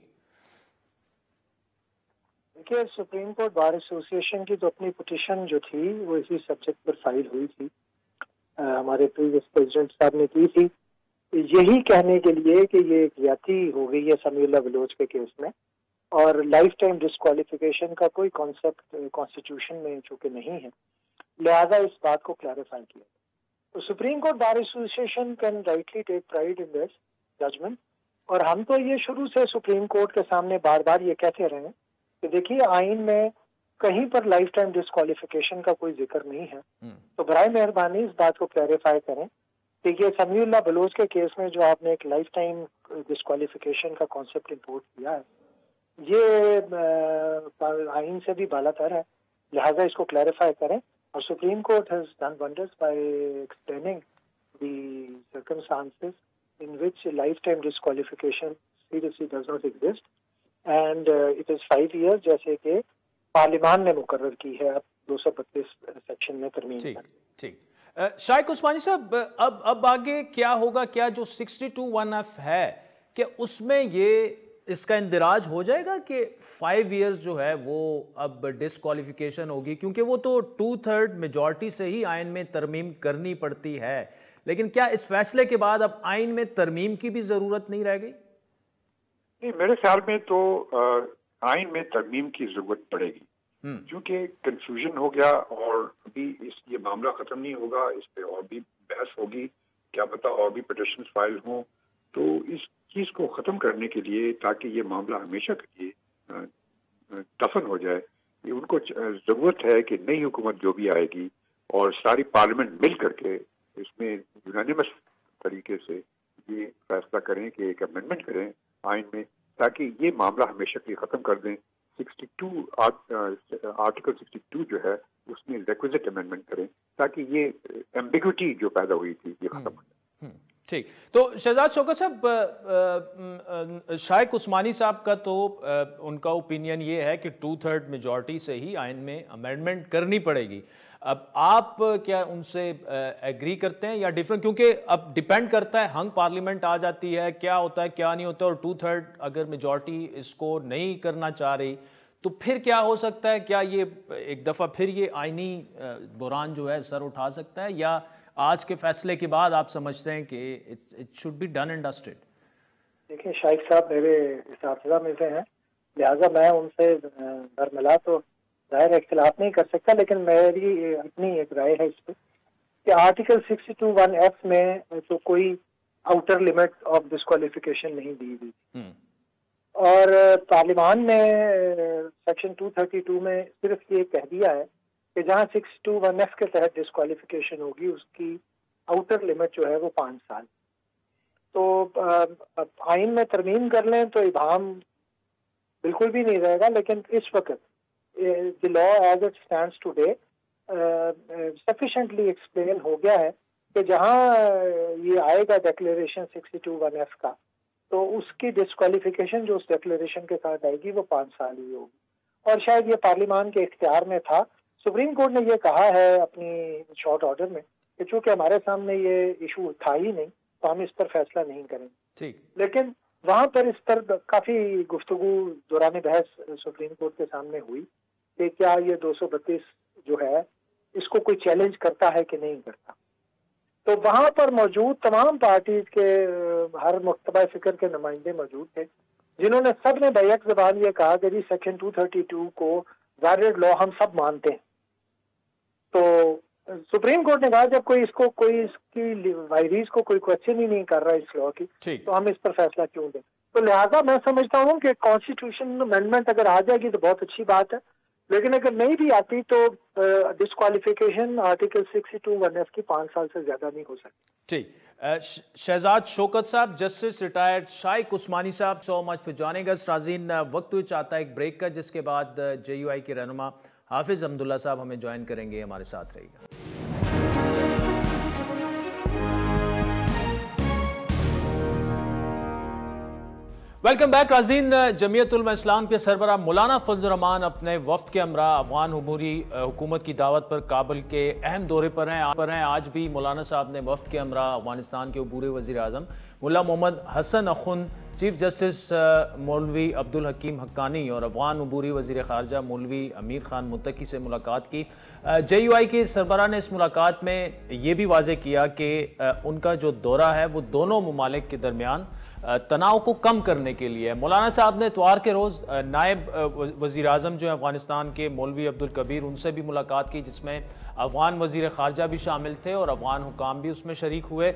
دیکھیے، سپریم کورٹ بار ایسوسیشن کی تو اپنی پٹیشن جو تھی وہ اسی سبجیکٹ پر فائل ہوئی تھی، ہمارے پریویس پریزیڈنٹ صاحب نے کی تھی، یہی کہنے کے لیے کہ یہ ایک زیادتی ہو گئی ہے سمیع اللہ بلوچ کے کیس میں، اور لائف ٹائم ڈسکوالیفیکیشن کا کوئی کانسیپٹ کانسٹیٹیوشن میں چونکہ نہیں ہے، لہذا اس بات کو کلیریفائی کیا. تو Supreme Court Bar Association can rightly take pride in this judgment, اور ہم تو یہ شروع سے سپریم کورٹ کے سامنے بار بار یہ کہتے رہے ہیں کہ دیکھیے آئین میں کہیں پر لائف ٹائم ڈسکوالیفیکیشن کا کوئی ذکر نہیں ہے، تو برائے مہربانی اس بات کو کلیریفائی کریں کہ یہ سمیع اللہ بلوچ کے کیس میں جو آپ نے ایک لائف ٹائم ڈسکوالیفیکیشن کا کانسیپٹ امپورٹ کیا ہے یہ آئین سے بھی بالا تر ہے، لہذا اس کو کلیریفائی کریں. اور supreme court has done wonders by explaining the circumstances in which lifetime disqualification seriously does not exist, and it is 5 years جیسے کہ پارلیمان نے مقرر کی ہے اب 232 سیکشن میں ترمیم. ٹھیک. شائق عثمانی صاحب، اب آگے کیا ہوگا؟ کیا جو 62(1)(f) ہے کہ اس میں یہ اس کا اندراج ہو جائے گا کہ 5 ایئرز جو ہے وہ اب ڈسکوالیفیکیشن ہوگی؟ کیونکہ وہ تو 2/3 میجورٹی سے ہی آئین میں ترمیم کرنی پڑتی ہے، لیکن کیا اس فیصلے کے بعد اب آئین میں ترمیم کی بھی ضرورت نہیں رہ گئی؟ نہیں، میرے خیال میں تو آئین میں ترمیم کی ضرورت پڑے گی، کیونکہ کنفیوژن ہو گیا اور ابھی یہ معاملہ ختم نہیں ہوگا، اس پہ اور بھی بحث ہوگی، کیا پتہ اور بھی پٹیشنز فائل ہوں. تو اس چیز کو ختم کرنے کے لیے تاکہ یہ معاملہ ہمیشہ کے لیے دفن ہو جائے، ان کو ضرورت ہے کہ نئی حکومت جو بھی آئے گی اور ساری پارلیمنٹ مل کر کے اس میں یونانیمس طریقے سے یہ فیصلہ کریں کہ ایک امینڈمنٹ کریں آئین میں، تاکہ یہ معاملہ ہمیشہ کے لیے ختم کر دیں. آرٹیکل 62 جو ہے اس میں ریکویزٹ امینڈمنٹ کریں تاکہ یہ ایمبیگوٹی جو پیدا ہوئی تھی یہ ختم ہو جائے. ٹھیک. تو شہزاد شوکت صاحب، شائق عثمانی صاحب کا تو ان کا اوپینین یہ ہے کہ 2/3 میجورٹی سے ہی آئین میں امینڈمنٹ کرنی پڑے گی. اب آپ کیا ان سے ایگری کرتے ہیں یا ڈیفرنٹ؟ کیونکہ اب ڈیپینڈ کرتا ہے ہنگ پارلیمنٹ آ جاتی ہے، کیا ہوتا ہے کیا نہیں ہوتا، اور 2/3 اگر میجورٹی اس کو نہیں کرنا چاہ رہی تو پھر کیا ہو سکتا ہے؟ کیا یہ ایک دفعہ پھر یہ آئینی بحران جو ہے سر اٹھا سکتا ہے، یا آج کے فیصلے کے بعد آپ سمجھتے ہیں کہ it should be done and dusted? دیکھیں، شائق صاحب میرے اساتذہ میں سے ہیں، لہٰذا میں ان سے برملا تو ظاہر اختلاف نہیں کر سکتا، لیکن میری اپنی ایک رائے ہے اس پہ کہ آرٹیکل 62(1)(f) میں تو کوئی آؤٹر لمٹ آف ڈسکوالیفیکیشن نہیں دی گئی، اور پارلیمان نے سیکشن 232 میں صرف یہ کہہ دیا ہے کہ جہاں 62(1)(f) کے تحت ڈسکوالیفیکیشن ہوگی اس کی آؤٹر لمٹ جو ہے وہ 5 سال. تو آئین میں ترمیم کر لیں تو ابہام بالکل بھی نہیں رہے گا, لیکن اس وقت the law as it stands today sufficiently explain ہو گیا ہے کہ جہاں یہ آئے گا ڈیکلیریشن 62(1)(f) کا, تو اس کی ڈسکوالیفیکیشن جو اس ڈیکلیریشن کے ساتھ آئے گی وہ 5 سال ہی ہوگی. اور شاید یہ پارلیمان کے اختیار میں تھا. سپریم کورٹ نے یہ کہا ہے اپنی شارٹ آرڈر میں کہ چونکہ ہمارے سامنے یہ ایشو تھا ہی نہیں تو ہم اس پر فیصلہ نہیں کریں گے. لیکن وہاں پر اس پر کافی گفتگو دوران بحث سپریم کورٹ کے سامنے ہوئی کہ کیا یہ 232 جو ہے اس کو کوئی چیلنج کرتا ہے کہ نہیں کرتا. تو وہاں پر موجود تمام پارٹیز کے ہر مکتبہ فکر کے نمائندے موجود تھے, جنہوں نے سب نے بیک زبان یہ کہا کہ جی سیکشن 232 کو ویلڈ لا ہم سب مانتے ہیں. تو سپریم کورٹ نے کہا جب کوئی اس کی وائریز کو کوئی کوشچن ہی نہیں کر رہا اس لا کی, تو ہم اس پر فیصلہ کیوں دیں. تو لہٰذا میں سمجھتا ہوں کہ کانسٹیٹیوشن امینڈمنٹ اگر آ جائے گی تو بہت اچھی بات ہے, لیکن اگر نہیں بھی آتی تو ڈسکوالیفیکیشن آرٹیکل 62(1)(f) کی 5 سال سے زیادہ نہیں ہو سکتی. ٹھیک. شہزاد شوکت صاحب, جسٹس ریٹائرڈ شائق عثمانی صاحب, سو مچ فار جوائننگ اس. ناظرین, وقت ہوئی چاہتا ہے ایک بریک کا, جس کے بعد JUI کے رہنما حافظ حمداللہ صاحب ہمیں جوائن کریں گے. ہمارے ساتھ رہیے گا. ویلکم بیک ناظرین. جمعیت علماء اسلام کے سربراہ مولانا فضل الرحمان اپنے وفد کے ہمراہ افغان عبوری حکومت کی دعوت پر کابل کے اہم دورے پر ہیں. آج بھی مولانا صاحب نے وفد کے ہمراہ افغانستان کے عبوری وزیر اعظم ملا محمد حسن اخند, چیف جسٹس مولوی عبدالحکیم حقانی اور افغان عبوری وزیر خارجہ مولوی امیر خان متقی سے ملاقات کی. JUI کے سربراہ نے اس ملاقات میں یہ بھی واضح کیا کہ ان کا جو دورہ ہے وہ دونوں ممالک کے درمیان تناؤ کو کم کرنے کے لیے. مولانا صاحب نے اتوار کے روز نائب وزیر اعظم جو ہیں افغانستان کے مولوی عبدالکبیر, ان سے بھی ملاقات کی, جس میں افغان وزیر خارجہ بھی شامل تھے اور افغان حکام بھی اس میں شریک ہوئے.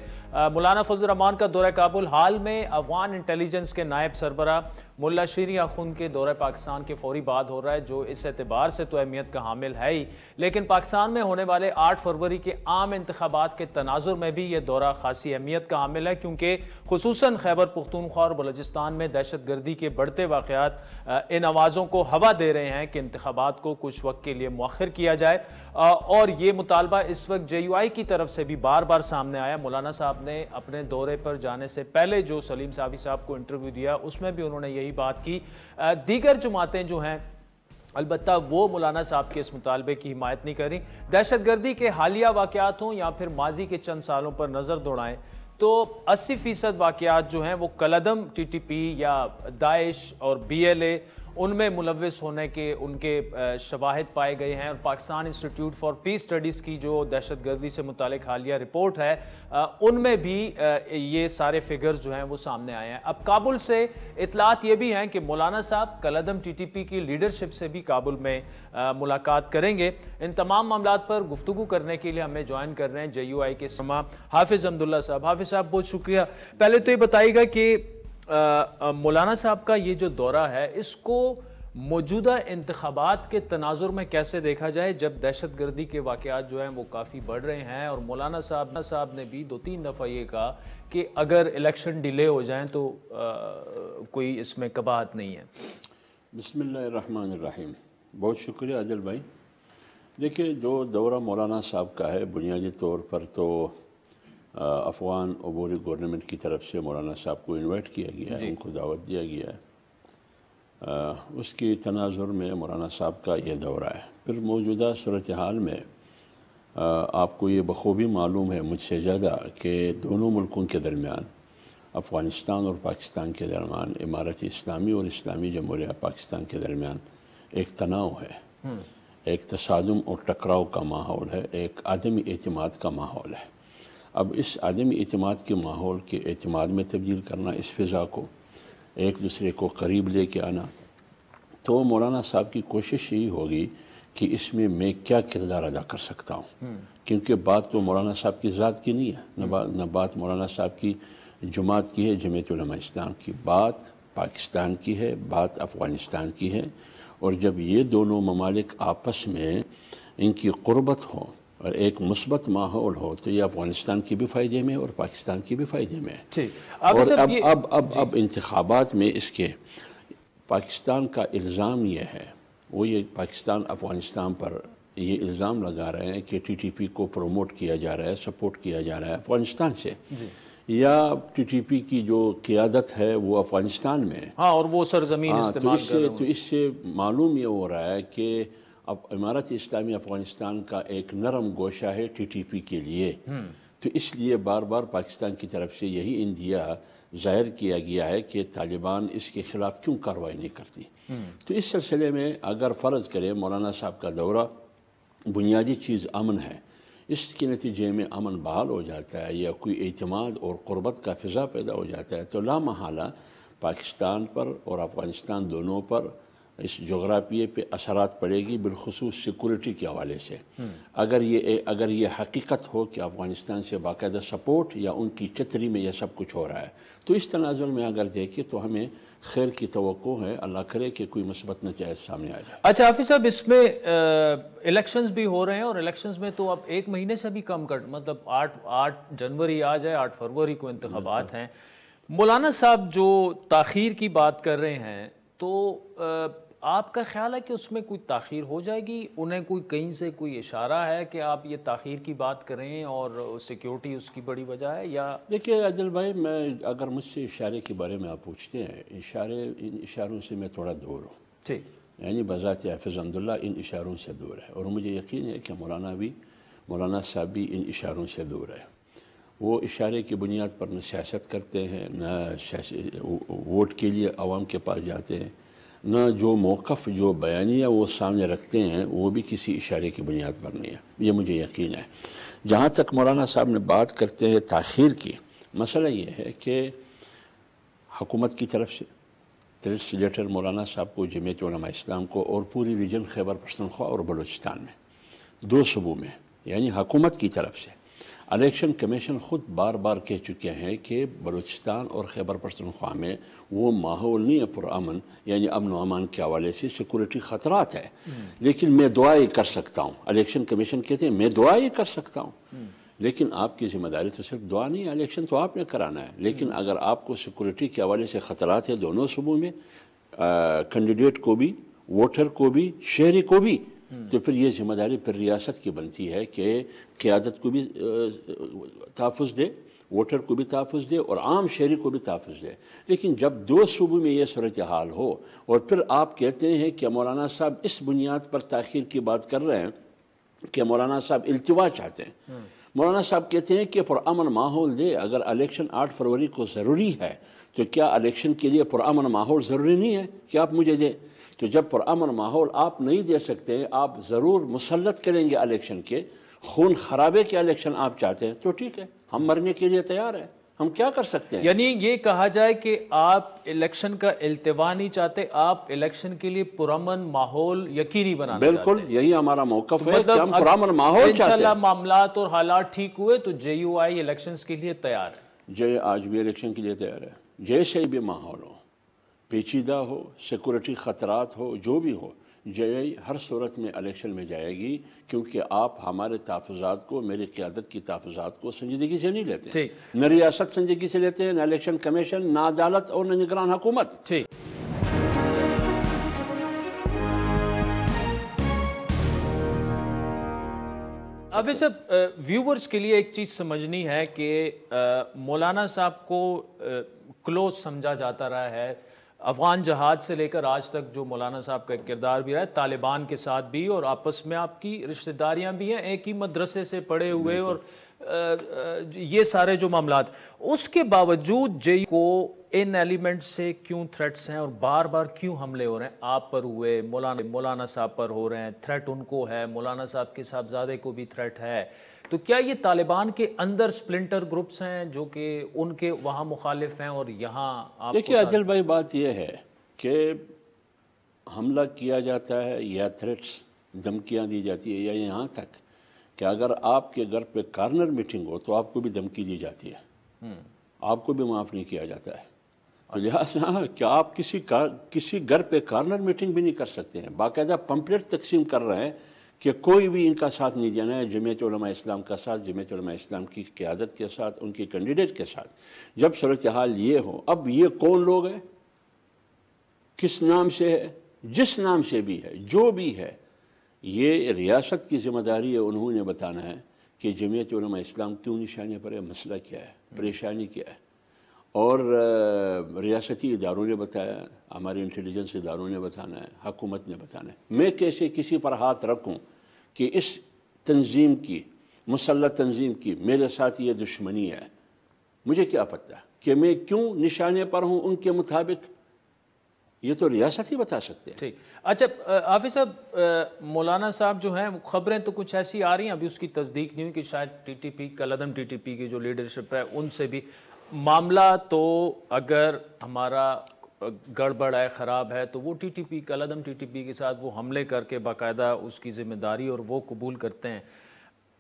مولانا فضل الرحمان کا دورہ کابل حال میں افغان انٹیلیجنس کے نائب سربراہ ملا شیری اخند کے دورہ پاکستان کے فوری بعد ہو رہا ہے, جو اس اعتبار سے تو اہمیت کا حامل ہے ہی, لیکن پاکستان میں ہونے والے 8 فروری کے عام انتخابات کے تناظر میں بھی یہ دورہ خاصی اہمیت کا حامل ہے, کیونکہ خصوصاً خیبر پختونخوا اور بلوچستان میں دہشت گردی کے بڑھتے واقعات ان آوازوں کو ہوا دے رہے ہیں کہ انتخابات کو کچھ وقت کے لیے مؤخر کیا جائے. اور یہ مطالبہ اس وقت JUI کی طرف سے بھی بار بار سامنے آیا. مولانا صاحب نے اپنے دورے پر جانے سے پہلے جو سلیم صافی صاحب کو انٹرویو دیا اس میں بھی انہوں نے یہی بات کی. دیگر جماعتیں جو ہیں البتہ وہ مولانا صاحب کے اس مطالبے کی حمایت نہیں کر رہی. دہشت گردی کے حالیہ واقعات ہوں یا پھر ماضی کے چند سالوں پر نظر دوڑائیں تو 80% واقعات جو ہیں وہ کالعدم TTP یا داعش اور BLA ان میں ملوث ہونے کے ان کے شواہد پائے گئے ہیں. اور Pakistan Institute for Peace Studies کی جو دہشت گردی سے متعلق حالیہ رپورٹ ہے ان میں بھی یہ سارے فگرز جو ہیں وہ سامنے آئے ہیں. اب کابل سے اطلاعات یہ بھی ہیں کہ مولانا صاحب کالعدم TTP کی لیڈرشپ سے بھی کابل میں ملاقات کریں گے. ان تمام معاملات پر گفتگو کرنے کے لیے ہمیں جوائن کر رہے ہیں JUI کے سربراہ حافظ حمداللہ صاحب. حافظ صاحب بہت شکریہ. پہلے تو یہ بتائیے گا کہ مولانا صاحب کا یہ جو دورہ ہے اس کو موجودہ انتخابات کے تناظر میں کیسے دیکھا جائے, جب دہشت گردی کے واقعات جو ہیں وہ کافی بڑھ رہے ہیں اور مولانا صاحب نے بھی 2-3 دفعہ یہ کہا کہ اگر الیکشن ڈیلے ہو جائیں تو کوئی اس میں قباحت نہیں ہے. بسم اللہ الرحمن الرحیم. بہت شکریہ عادل بھائی. دیکھیں, جو دورہ مولانا صاحب کا ہے بنیادی طور پر تو افغان عبوری گورنمنٹ کی طرف سے مولانا صاحب کو انوائٹ کیا گیا ہے, ان کو دعوت دیا گیا ہے. اس کی تناظر میں مولانا صاحب کا یہ دورہ ہے. پھر موجودہ صورتحال میں آپ کو یہ بخوبی معلوم ہے مجھ سے زیادہ کہ دونوں ملکوں کے درمیان, افغانستان اور پاکستان کے درمیان, امارت اسلامی اور اسلامی جمہوریہ پاکستان کے درمیان ایک تناؤ ہے, ایک تصادم اور ٹکراؤ کا ماحول ہے, ایک عدم اعتماد کا ماحول ہے. اب اس عدم اعتماد کے ماحول کے اعتماد میں تبدیل کرنا, اس فضا کو ایک دوسرے کو قریب لے کے آنا, تو مولانا صاحب کی کوشش یہی ہوگی کہ اس میں کیا کردار ادا کر سکتا ہوں, کیونکہ بات تو مولانا صاحب کی ذات کی نہیں ہے, نہ بات مولانا صاحب کی جماعت کی ہے جمعیت علماء اسلام کی, بات پاکستان کی ہے, بات افغانستان کی ہے. اور جب یہ دونوں ممالک آپس میں ان کی قربت ہو, اور ایک مثبت ماحول ہو تو یہ افغانستان کی بھی فائدے میں اور پاکستان کی بھی فائدے میں ہے. اور اب انتخابات میں اس کے پاکستان کا الزام یہ ہے، وہ یہ پاکستان افغانستان پر یہ الزام لگا رہے ہیں کہ ٹی ٹی پی کو پروموٹ کیا جا رہا ہے، سپورٹ کیا جا رہا ہے افغانستان سے، یا ٹی ٹی پی کی جو قیادت ہے وہ افغانستان میں ہے. اور وہ سرزمین استعمال کر رہے ہیں. تو اس سے معلوم یہ ہو رہا ہے کہ اب امارت اسلامی افغانستان کا ایک نرم گوشہ ہے ٹی ٹی پی کے لیے. تو اس لیے بار بار پاکستان کی طرف سے یہی اندیا ظاہر کیا گیا ہے کہ طالبان اس کے خلاف کیوں کارروائی نہیں کرتی. تو اس سلسلے میں اگر فرض کرے مولانا صاحب کا دورہ، بنیادی چیز امن ہے، اس کے نتیجے میں امن بحال ہو جاتا ہے یا کوئی اعتماد اور قربت کا فضا پیدا ہو جاتا ہے، تو لا محالہ پاکستان پر اور افغانستان دونوں پر اس جغرافیے پہ اثرات پڑے گی، بالخصوص سیکورٹی کے حوالے سے. اگر یہ حقیقت ہو کہ افغانستان سے باقاعدہ سپورٹ یا ان کی چتری میں یہ سب کچھ ہو رہا ہے، تو اس تناظر میں اگر دیکھیں تو ہمیں خیر کی توقع ہے. اللہ کرے کہ کوئی مثبت نتائج سامنے آ جائے. اچھا حافظ صاحب، اس میں الیکشنز بھی ہو رہے ہیں، اور الیکشنز میں تو اب ایک مہینے سے بھی کم مطلب 8 جنوری آ جائے، 8 فروری کو انتخابات ہیں. مولانا صاحب جو تاخیر کی بات کر رہے ہیں، تو آپ کا خیال ہے کہ اس میں کوئی تاخیر ہو جائے گی؟ انہیں کوئی کہیں سے کوئی اشارہ ہے کہ آپ یہ تاخیر کی بات کریں اور سیکیورٹی اس کی بڑی وجہ ہے؟ یا دیکھیے عادل بھائی، میں اگر مجھ سے اشارے کے بارے میں آپ پوچھتے ہیں، ان اشاروں سے میں تھوڑا دور ہوں. ٹھیک، یعنی بذات حافظ حمداللہ ان اشاروں سے دور ہے، اور مجھے یقین ہے کہ مولانا صاحب بھی ان اشاروں سے دور ہے. وہ اشارے کی بنیاد پر نہ سیاست کرتے ہیں، نہ ووٹ کے لیے عوام کے پاس جاتے ہیں، نہ جو موقف جو بیانیہ وہ سامنے رکھتے ہیں وہ بھی کسی اشارے کی بنیاد پر نہیں ہے. یہ مجھے یقین ہے. جہاں تک مولانا صاحب نے بات کرتے ہیں تاخیر کی، مسئلہ یہ ہے کہ حکومت کی طرف سے لیٹر مولانا صاحب کو، جمعیت علماء اسلام کو، اور پوری ریجن خیبر پختونخوا اور بلوچستان میں 2 صوبوں میں، یعنی حکومت کی طرف سے الیکشن کمیشن خود بار بار کہہ چکے ہیں کہ بلوچستان اور خیبر پختونخوا میں وہ ماحول نہیں ہے پرامن، یعنی امن و امان کے حوالے سے سیکورٹی خطرات ہے. لیکن میں دعا ہی کر سکتا ہوں. الیکشن کمیشن کہتے ہیں میں دعا ہی کر سکتا ہوں، لیکن آپ کی ذمہ داری تو صرف دعا نہیں ہے، الیکشن تو آپ نے کرانا ہے. لیکن اگر آپ کو سیکورٹی کے حوالے سے خطرات ہے دونوں صوبوں میں، کینڈیڈیٹ کو بھی، ووٹر کو بھی، شہری کو بھی، تو پھر یہ ذمہ داری پھر ریاست کی بنتی ہے کہ قیادت کو بھی تحفظ دے، ووٹر کو بھی تحفظ دے، اور عام شہری کو بھی تحفظ دے. لیکن جب 2 صوبوں میں یہ صورتحال ہو اور پھر آپ کہتے ہیں کہ مولانا صاحب اس بنیاد پر تاخیر کی بات کر رہے ہیں کہ مولانا صاحب التوا چاہتے ہیں. مولانا صاحب کہتے ہیں کہ پرامن ماحول دے. اگر الیکشن 8 فروری کو ضروری ہے تو کیا الیکشن کے لیے پرامن ماحول ضروری نہیں ہے کہ آپ مجھے دیں؟ تو جب پرامن ماحول آپ نہیں دے سکتے، آپ ضرور مسلط کریں گے الیکشن کے، خون خرابے کے الیکشن آپ چاہتے ہیں، تو ٹھیک ہے، ہم مرنے کے لیے تیار ہیں، ہم کیا کر سکتے ہیں؟ یعنی یہ کہا جائے کہ آپ الیکشن کا التوا نہیں چاہتے، آپ الیکشن کے لیے پرامن ماحول یقینی بنانا چاہتے ہیں. بالکل یہی ہمارا موقف ہے کہ ہم پرامن ماحول چاہتے ہیں. انشاءاللہ معاملات اور حالات ٹھیک ہوئے تو جے یو آئی الیکشنز کے لیے تیار ہے. جے آج بھی الیکشن کے لیے تیار ہے، جیسے بھی ماحول ہو، پیچیدہ ہو، سیکورٹی خطرات ہو، جو بھی ہو، جے ہر صورت میں الیکشن میں جائے گی، کیونکہ آپ ہمارے تحفظات کو، میری قیادت کی تحفظات کو سنجیدگی سے نہیں لیتے. نہ ریاست سنجیدگی سے لیتے ہیں، نہ الیکشن کمیشن، نہ عدالت اور نہ نگران حکومت. ٹھیک. حافظ صاحب، ویورز کے لیے ایک چیز سمجھنی ہے کہ مولانا صاحب کو کلوز سمجھا جاتا رہا ہے. افغان جہاد سے لے کر آج تک جو مولانا صاحب کا کردار بھی رہا ہے، طالبان کے ساتھ بھی، اور آپس میں آپ کی رشتہ داریاں بھی ہیں، ایک ہی مدرسے سے پڑھے ہوئے، اور یہ سارے جو معاملات، اس کے باوجود جے کو ان ایلیمنٹ سے کیوں تھریٹس ہیں اور بار بار کیوں حملے ہو رہے ہیں؟ آپ پر ہوئے، مولانا صاحب پر ہو رہے ہیں، تھریٹ ان کو ہے، مولانا صاحب کے صاحبزادے کو بھی تھریٹ ہے. تو کیا یہ طالبان کے اندر سپلنٹر گروپس ہیں جو کہ ان کے وہاں مخالف ہیں اور یہاں آپ؟ دیکھیے عادل بھائی، بات یہ ہے کہ حملہ کیا جاتا ہے یا تھریٹس، دھمکیاں دی جاتی ہے، یا یہاں تک کہ اگر آپ کے گھر پہ کارنر میٹنگ ہو تو آپ کو بھی دھمکی دی جاتی ہے، آپ کو بھی معاف نہیں کیا جاتا ہے. لہٰذا کہ آپ کسی گھر پہ کارنر میٹنگ بھی نہیں کر سکتے ہیں. باقاعدہ پمپلیٹ تقسیم کر رہے ہیں کہ کوئی بھی ان کا ساتھ نہیں دینا ہے جمعیت علماء اسلام کا ساتھ، جمعیت علماء اسلام کی قیادت کے ساتھ، ان کے کینڈیڈیٹ کے ساتھ. جب صورتحال یہ ہو، اب یہ کون لوگ ہیں، کس نام سے ہے، جس نام سے بھی ہے، جو بھی ہے، یہ ریاست کی ذمہ داری ہے، انہوں نے بتانا ہے کہ جمعیت علماء اسلام کیوں نشانے پر ہے، مسئلہ کیا ہے، پریشانی کیا ہے. اور ریاستی اداروں نے بتایا، ہمارے انٹیلیجنس اداروں نے بتانا ہے، حکومت نے بتانا ہے. میں کیسے کسی پر ہاتھ رکھوں کہ اس تنظیم کی، مسلح تنظیم کی میرے ساتھ یہ دشمنی ہے، مجھے کیا پتہ کہ میں کیوں نشانے پر ہوں ان کے مطابق، یہ تو ریاست ہی بتا سکتے ہیں. ٹھیک. اچھا حافظ صاحب، مولانا صاحب جو ہیں خبریں تو کچھ ایسی آ رہی ہیں، ابھی اس کی تصدیق نہیں ہوئی کہ شاید ٹی ٹی پی، کالعدم ٹی ٹی پی کی جو لیڈرشپ ہے ان سے بھی معاملہ، تو اگر ہمارا گڑبڑ ہے، خراب ہے، تو وہ ٹی ٹی پی، کالعدم ٹی ٹی پی کے ساتھ وہ حملے کر کے باقاعدہ اس کی ذمہ داری اور وہ قبول کرتے ہیں.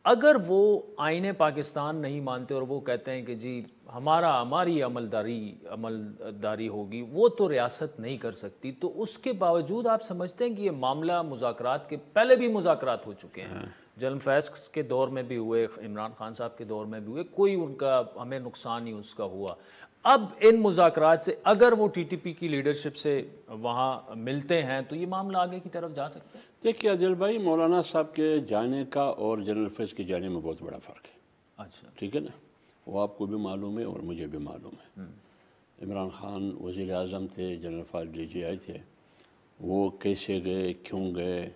اگر وہ آئین پاکستان نہیں مانتے اور وہ کہتے ہیں کہ جی ہماری عملداری ہوگی، وہ تو ریاست نہیں کر سکتی، تو اس کے باوجود آپ سمجھتے ہیں کہ یہ معاملہ مذاکرات کے پہلے بھی مذاکرات ہو چکے ہیں، جنرل فیض کے دور میں بھی ہوئے، عمران خان صاحب کے دور میں بھی ہوئے، کوئی ان کا ہمیں نقصان نہیں اس کا ہوا. اب ان مذاکرات سے اگر وہ ٹی ٹی پی کی لیڈرشپ سے وہاں ملتے ہیں تو یہ معاملہ آگے کی طرف جا سکتا ہے؟ دیکھیے عادل بھائی، مولانا صاحب کے جانے کا اور جنرل فیض کے جانے میں بہت بڑا فرق ہے. اچھا، ٹھیک ہے نا، وہ آپ کو بھی معلوم ہے اور مجھے بھی معلوم ہے. عمران خان وزیر اعظم تھے، جنرل فیض ڈی جی آئی تھے، وہ کیسے گئے، کیوں گئے،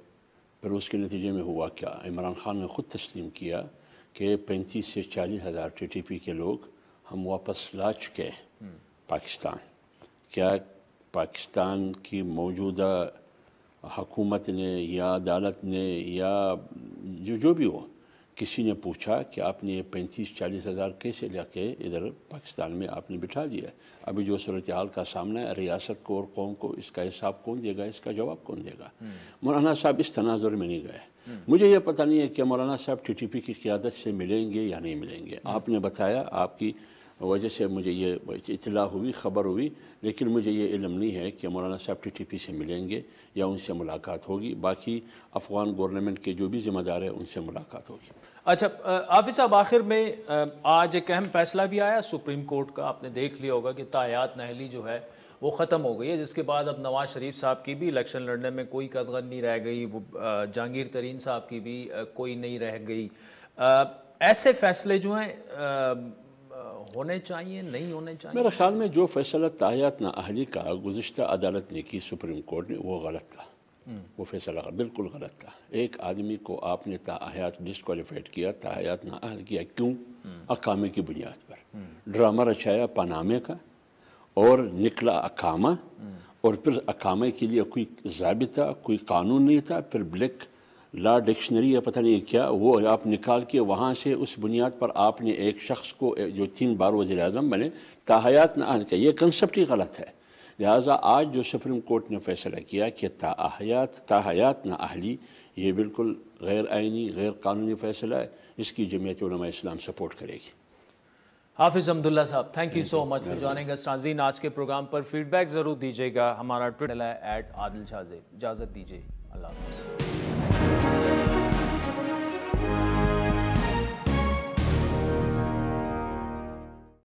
پھر اس کے نتیجے میں ہوا کیا. عمران خان نے خود تسلیم کیا کہ 35 سے 40 ہزار ٹی ٹی پی کے لوگ ہم واپس لا چکے پاکستان. کیا پاکستان کی موجودہ حکومت نے یا عدالت نے یا جو بھی ہو، کسی نے پوچھا کہ آپ نے یہ 35-40 ہزار کیسے لے کے ادھر پاکستان میں آپ نے بٹھا دیا؟ ابھی جو صورتحال کا سامنا ہے، ریاست کو اور قوم کو اس کا حساب کون دے گا، اس کا جواب کون دے گا؟ مولانا صاحب اس تناظر میں نہیں گئے. مجھے یہ پتہ نہیں ہے کہ مولانا صاحب ٹی ٹی پی کی قیادت سے ملیں گے یا نہیں ملیں گے. آپ نے بتایا، آپ کی وجہ سے مجھے یہ اطلاع ہوئی، خبر ہوئی، لیکن مجھے یہ علم نہیں ہے کہ مولانا صاحب ٹی ٹی پی سے ملیں گے یا ان سے ملاقات ہوگی. باقی افغان گورنمنٹ کے جو بھی ذمہ دار ہیں ان سے ملاقات ہوگی. اچھا حافظ صاحب، آخر میں آج ایک اہم فیصلہ بھی آیا سپریم کورٹ کا، آپ نے دیکھ لیا ہوگا کہ تاحیات نااہلی جو ہے وہ ختم ہو گئی ہے، جس کے بعد اب نواز شریف صاحب کی بھی الیکشن لڑنے میں کوئی قدغن نہیں رہ گئی، وہ جہانگیر ترین صاحب کی بھی کوئی نہیں رہ گئی. ایسے فیصلے جو ہیں ہونے چاہیے، نہیں ہونے چاہیے؟ میرے خیال میں جو فیصلہ تاحیات نااہلی کا گزشتہ عدالت نے کی، سپریم کورٹ نے، وہ غلط تھا. وہ فیصلہ بالکل غلط تھا. ایک آدمی کو آپ نے تاحیات ڈسکوالیفائڈ کیا، تاحیات نااہل کیا، کیوں؟ اقامے کی بنیاد پر. ڈرامہ رچایا پانامے کا اور نکلا اقامہ، اور پھر اقامے کے لیے کوئی ضابطہ، کوئی قانون نہیں تھا. پھر بلیک لا ڈکشنری ہے، پتہ نہیں کیا، وہ آپ نکال کے وہاں سے اس بنیاد پر آپ نے ایک شخص کو جو 3 بار وزیر اعظم بنے، تاحیات نااہل کیا. یہ کنسپٹ ہی غلط ہے. لہٰذا آج جو سپریم کورٹ نے فیصلہ کیا کہ تاحیات نااہلی، یہ بالکل غیر آئینی، غیر قانونی فیصلہ ہے. اس کی جمعیت علماء اسلام سپورٹ کرے گی. حافظ حمداللہ صاحب، thank you so much for joining اس. ناظرین، آج کے پروگرام پر فیڈ بیک ضرور دیجیے گا. ہمارا ٹویٹر @عادل شاہ زیب. اجازت دیجیے، اللہ حافظ.